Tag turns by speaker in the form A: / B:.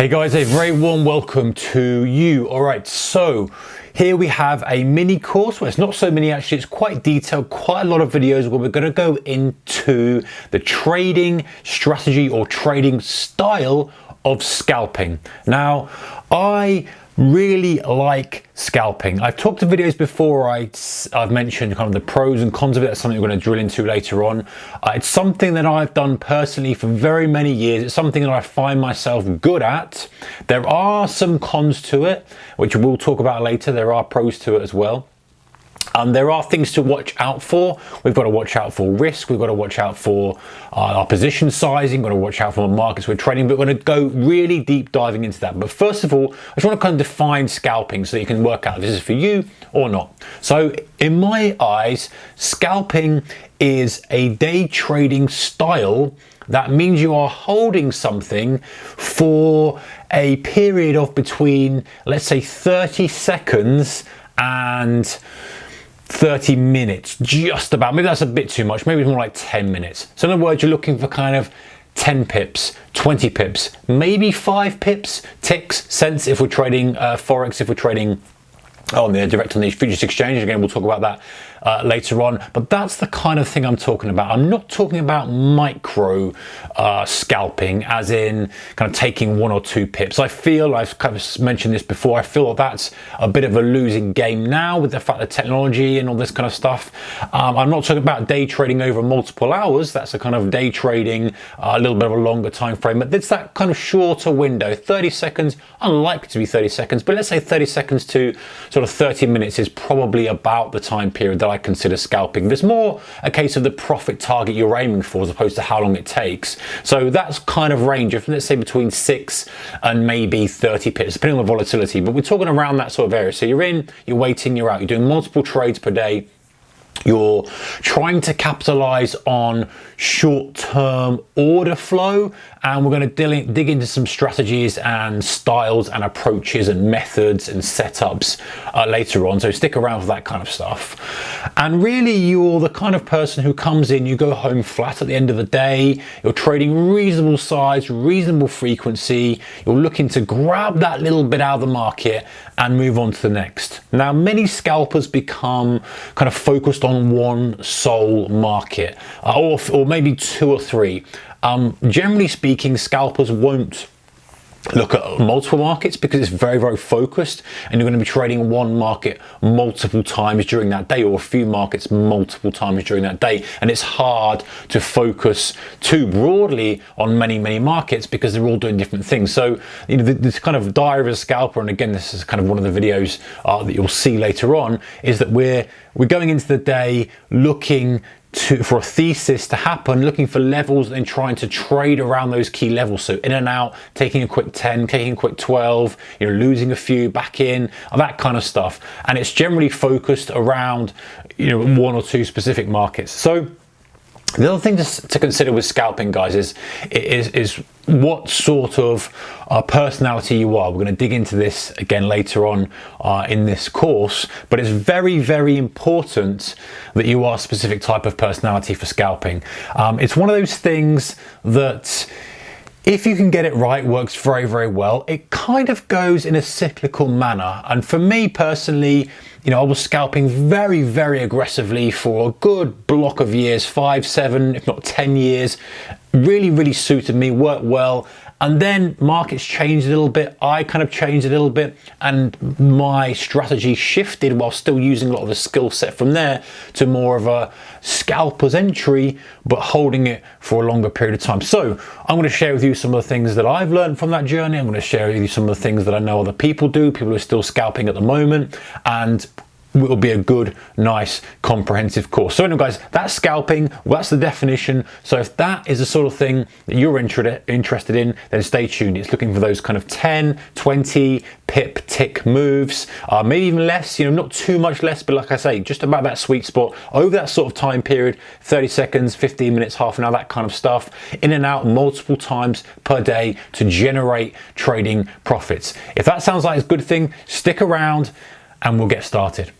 A: Hey guys, a very warm welcome to you. All right, so here we have a mini course. Well, it's not so mini actually, it's quite detailed, quite a lot of videos where we're going to go into the trading strategy or trading style of scalping. Now, I really like scalping. I've talked in videos before, I've mentioned kind of the pros and cons of it. That's something we're going to drill into later on. It's something that I've done personally for very many years. It's something that I find myself good at. There are some cons to it, which we'll talk about later. There are pros to it as well. There are things to watch out for. We've got to watch out for risk. We've got to watch out for our position sizing. We've got to watch out for the markets we're trading. But we're going to go really deep diving into that. But first of all, I just want to kind of define scalping so you can work out if this is for you or not. So in my eyes, scalping is a day trading style. That means you are holding something for a period of between, let's say, 30 seconds and 30 minutes, just about. Maybe that's a bit too much, maybe it's more like 10 minutes. So in other words, you're looking for kind of 10 pips, 20 pips, maybe 5 pips, ticks, cents if we're trading Forex, if we're trading direct on the futures exchange. Again, we'll talk about that later on, but that's the kind of thing I'm talking about. I'm not talking about micro scalping, as in kind of taking 1 or 2 pips. I feel, I've kind of mentioned this before, I feel like that's a bit of a losing game now with the fact that technology and all this kind of stuff. I'm not talking about day trading over multiple hours. That's a kind of day trading, a little bit of a longer time frame, but it's that kind of shorter window, 30 seconds, unlikely to be 30 seconds, but let's say 30 seconds to sort of 30 minutes is probably about the time period that I consider scalping. There's more a case of the profit target you're aiming for as opposed to how long it takes. So that's kind of range of, let's say, between 6 and maybe 30 pips, depending on the volatility, but we're talking around that sort of area. So you're in, you're waiting, you're out, you're doing multiple trades per day. You're trying to capitalize on short-term order flow, and we're going to dig into some strategies and styles and approaches and methods and setups later on. So stick around for that kind of stuff. And really, you're the kind of person who comes in, you go home flat at the end of the day. You're trading reasonable size, reasonable frequency. You're looking to grab that little bit out of the market and move on to the next. Now, many scalpers become kind of focused on one sole market, or maybe 2 or 3. Generally speaking, scalpers won't look at multiple markets because it's very, very focused, and you're going to be trading one market multiple times during that day, or a few markets multiple times during that day, and it's hard to focus too broadly on many markets because they're all doing different things. So this kind of diary of a scalper, and again, this is kind of one of the videos that you'll see later on, is that we're going into the day looking for a thesis to happen, looking for levels and trying to trade around those key levels. So in and out, taking a quick 10, taking a quick 12, losing a few, back in, that kind of stuff. And it's generally focused around 1 or 2 specific markets. So the other thing to consider with scalping, guys, is what sort of personality you are. We're going to dig into this again later on in this course, but it's very, very important that you are a specific type of personality for scalping. It's one of those things that, if you can get it right, works very, very well. It kind of goes in a cyclical manner. And for me personally, I was scalping very, very aggressively for a good block of years, 5, 7, if not 10 years. Really, really suited me, worked well. And then markets changed a little bit. I kind of changed a little bit, and my strategy shifted while still using a lot of the skill set from there to more of a scalper's entry, but holding it for a longer period of time. So I'm going to share with you some of the things that I've learned from that journey. I'm going to share with you some of the things that I know other people do, people who are still scalping at the moment, and it will be a good, nice, comprehensive course. So anyway, guys, that's scalping. Well, that's the definition. So if that is the sort of thing that you're interested in, then stay tuned. It's looking for those kind of 10, 20 pip tick moves, maybe even less, not too much less, but like I say, just about that sweet spot over that sort of time period, 30 seconds, 15 minutes, half an hour, that kind of stuff, in and out multiple times per day to generate trading profits. If that sounds like a good thing, stick around and we'll get started.